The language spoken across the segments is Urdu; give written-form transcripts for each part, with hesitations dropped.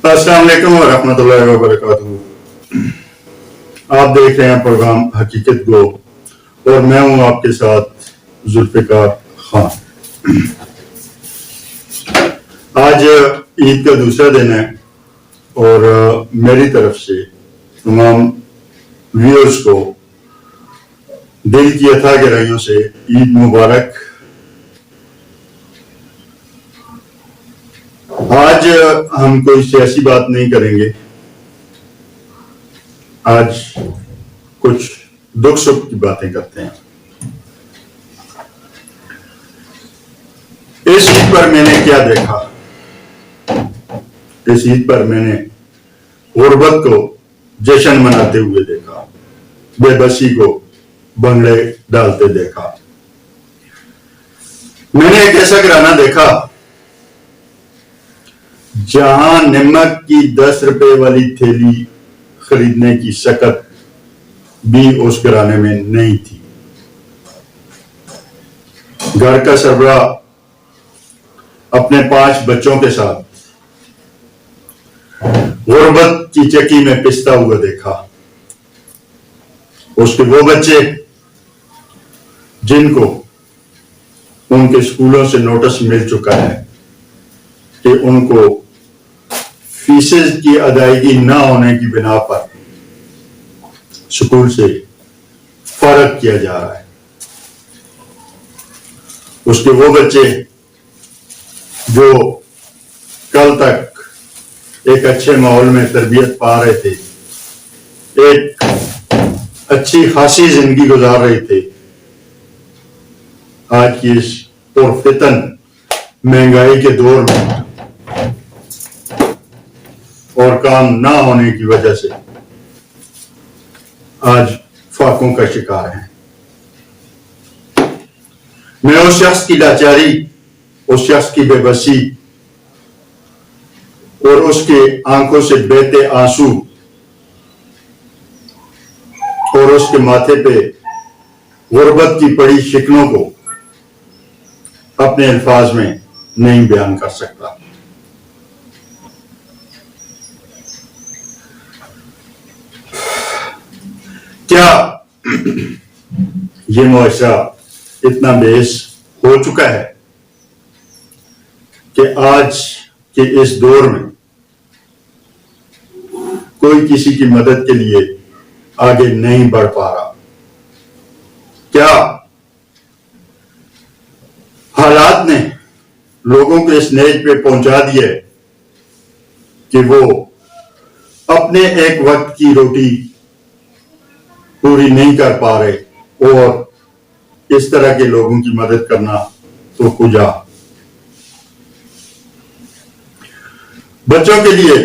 السلام علیکم ورحمۃ اللہ وبرکاتہ. آپ دیکھ رہے ہیں پروگرام حقیقت گو اور میں ہوں آپ کے ساتھ ذوالفقار خان. آج عید کا دوسرا دن ہے اور میری طرف سے تمام ویورز کو دل کی اتھا گہرائیوں سے عید مبارک. آج ہم کوئی سیاسی بات نہیں کریں گے. آج کچھ دکھ سکھ کی باتیں کرتے ہیں. اس عید پر میں نے کیا دیکھا؟ اس عید پر میں نے غربت کو جشن مناتے ہوئے دیکھا، بے بسی کو بنگڑے ڈالتے دیکھا. میں نے ایک ایسا گھرانہ دیکھا جہاں نمک کی 10 روپے والی تھیلی خریدنے کی سکت بھی اس گھرانے میں نہیں تھی. گھر کا سربراہ اپنے 5 بچوں کے ساتھ غربت کی چکی میں پستا ہوا دیکھا. اس کے وہ بچے جن کو ان کے اسکولوں سے نوٹس مل چکا ہے کہ ان کو فیسز کی ادائیگی نہ ہونے کی بنا پر اسکول سے فارغ کیا جا رہا ہے. اس کے وہ بچے جو کل تک ایک اچھے ماحول میں تربیت پا رہے تھے، ایک اچھی خاصی زندگی گزار رہے تھے، آج کی اس پرفتن مہنگائی کے دور میں اور کام نہ ہونے کی وجہ سے آج فاقوں کا شکار ہیں. میں اس شخص کی لاچاری، اس شخص کی بے بسی اور اس کے آنکھوں سے بہتے آنسو اور اس کے ماتھے پہ غربت کی پڑی شکنوں کو اپنے الفاظ میں نہیں بیان کر سکتا. کیا یہ معاشرہ اتنا بےحس ہو چکا ہے کہ آج کے اس دور میں کوئی کسی کی مدد کے لیے آگے نہیں بڑھ پا رہا؟ کیا حالات نے لوگوں کو اس نیج پہ پہنچا دیا ہے کہ وہ اپنے ایک وقت کی روٹی پوری نہیں کر پا رہے اور اس طرح کے لوگوں کی مدد کرنا تو کجا؟ بچوں کے لیے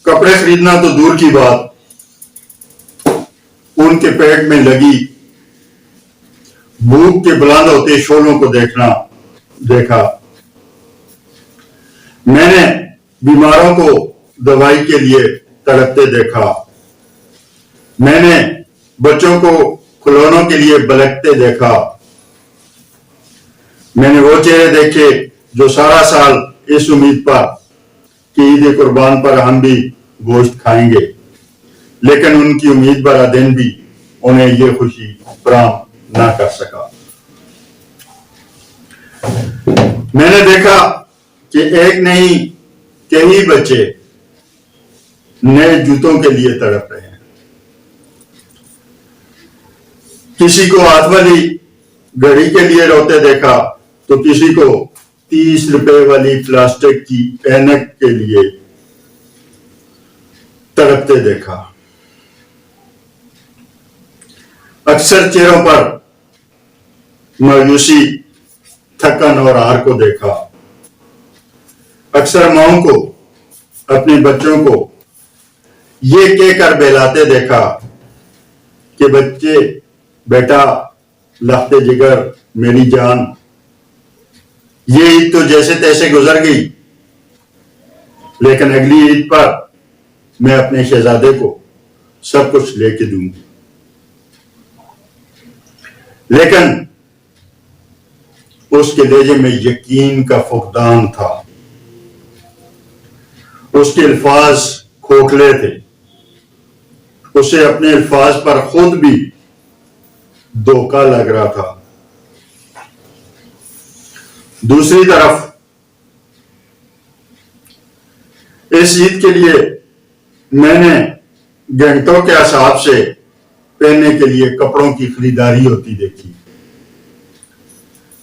کپڑے خریدنا تو دور کی بات، ان کے پیٹ میں لگی بھوک کے بلند ہوتے شعلوں کو دیکھا. میں نے بیماروں کو دوائی کے لیے تڑپتے دیکھا. میں نے بچوں کو کھلونوں کے لیے بلکتے دیکھا. میں نے وہ چہرے دیکھے جو سارا سال اس امید پر کہ عید قربان پر ہم بھی گوشت کھائیں گے، لیکن ان کی امید بھرا دن بھی انہیں یہ خوشی فراہم نہ کر سکا. میں نے دیکھا کہ ایک نہیں کئی بچے نئے جوتوں کے لیے تڑپ رہے ہیں. کسی کو ہاتھ والی گھڑی کے لیے روتے دیکھا تو کسی کو 30 روپے والی پلاسٹک کی اینک کے لیے تڑپتے دیکھا. اکثر چہروں پر مایوسی، تھکن اور ہار کو دیکھا. اکثر ماؤں کو اپنے بچوں کو یہ کہہ کر بہلاتے دیکھا کہ بیٹا لخت جگر میری جان، یہ عید تو جیسے تیسے گزر گئی، لیکن اگلی عید پر میں اپنے شہزادے کو سب کچھ لے کے دوں گی. لیکن اس کے لہجے میں یقین کا فقدان تھا. اس کے الفاظ کھوکھلے تھے، اسے اپنے الفاظ پر خود بھی دھوکہ لگ رہا تھا۔ دوسری طرف اس عید کے لیے میں نے گھنٹوں کے حساب سے پہننے کے لیے کپڑوں کی خریداری ہوتی دیکھی،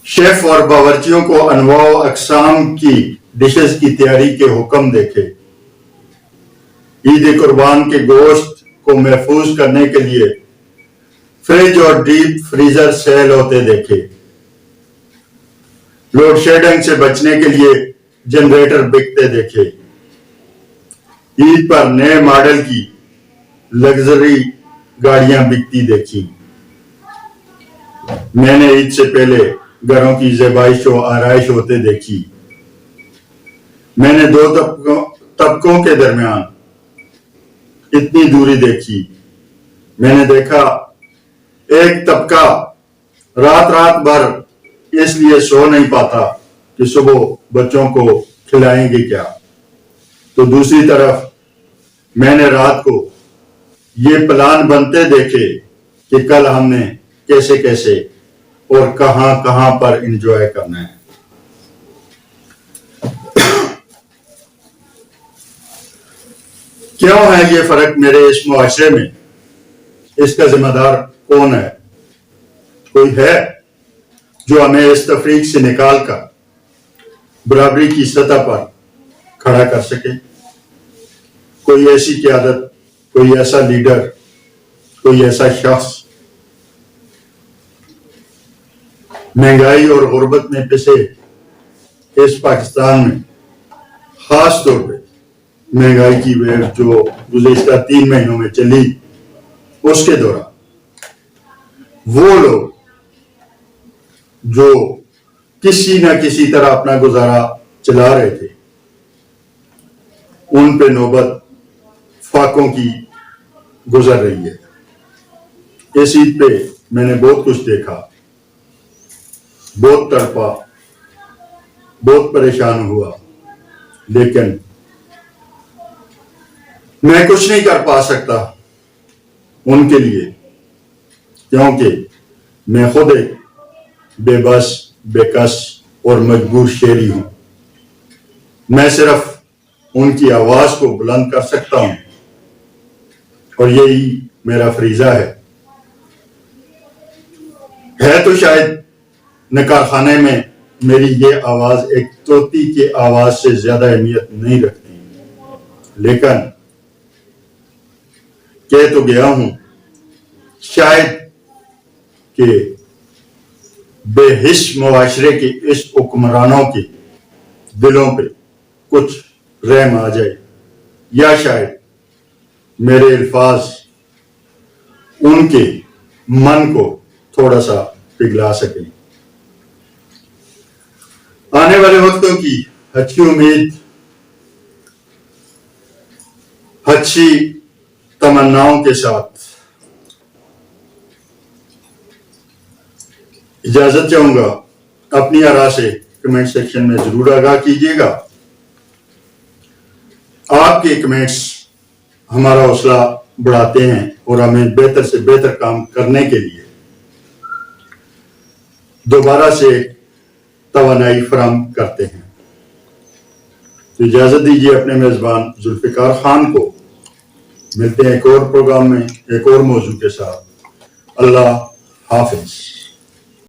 شیف اور باورچیوں کو انواع و اقسام کی ڈشز کی تیاری کے حکم دیکھے، عید قربان کے گوشت کو محفوظ کرنے کے لیے فریج اور ڈیپ فریزر سیل ہوتے دیکھے، لوڈ شیڈنگ سے بچنے کے لیے جنریٹر بکتے دیکھے، عید پر نئے ماڈل کی لگژری گاڑیاں بکتی دیکھی۔ میں نے عید سے پہلے گھروں کی زیبائش و آرائش ہوتے دیکھی۔ میں نے دو طبقوں کے درمیان اتنی دوری دیکھی۔ میں نے دیکھا ایک طبقہ رات بھر اس لیے سو نہیں پاتا کہ صبح بچوں کو کھلائیں گے کیا، تو دوسری طرف میں نے رات کو یہ پلان بنتے دیکھے کہ کل ہم نے کیسے کیسے اور کہاں پر انجوائے کرنا ہے۔ کیوں ہے یہ فرق میرے اس معاشرے میں؟ اس کا ذمہ دار کون ہے؟ کوئی ہے جو ہمیں اس تفریق سے نکال کر برابری کی سطح پر کھڑا کر سکے؟ کوئی ایسی قیادت، کوئی ایسا لیڈر، کوئی ایسا شخص؟ مہنگائی اور غربت میں پسے اس پاکستان میں خاص طور پہ مہنگائی کی ویو جو گزشتہ 3 مہینوں میں چلی، اس کے دوران وہ لوگ جو کسی نہ کسی طرح اپنا گزارا چلا رہے تھے، ان پہ نوبت فاقوں کی گزر رہی ہے۔ اس عید پہ میں نے بہت کچھ دیکھا، بہت تڑپا، بہت پریشان ہوا، لیکن میں کچھ نہیں کر پا سکتا ان کے لیے، کیونکہ میں خود ایک بے بس، بے کس اور مجبور شہری ہوں۔ میں صرف ان کی آواز کو بلند کر سکتا ہوں، اور یہی میرا فریضہ ہے تو شاید نکاح خانے میں میری یہ آواز ایک طوطی کی آواز سے زیادہ اہمیت نہیں رکھتی، لیکن کہہ تو گیا ہوں، شاید کہ بے حس معاشرے کے اس حکمرانوں کے دلوں پہ کچھ رحم آ جائے، یا شاید میرے الفاظ ان کے من کو تھوڑا سا پگھلا سکیں۔ آنے والے وقتوں کی اچھی امید، اچھی تمناؤں کے ساتھ اجازت چاہوں گا۔ اپنی آراء سے کمنٹ سیکشن میں ضرور آگاہ کیجیے گا۔ آپ کے کمنٹس ہمارا حوصلہ بڑھاتے ہیں اور ہمیں بہتر سے بہتر کام کرنے کے لیے دوبارہ سے توانائی فراہم کرتے ہیں۔ تو اجازت دیجیے اپنے میزبان ذوالفقار خان کو، ملتے ہیں ایک اور پروگرام میں ایک اور موضوع کے ساتھ۔ اللہ حافظ۔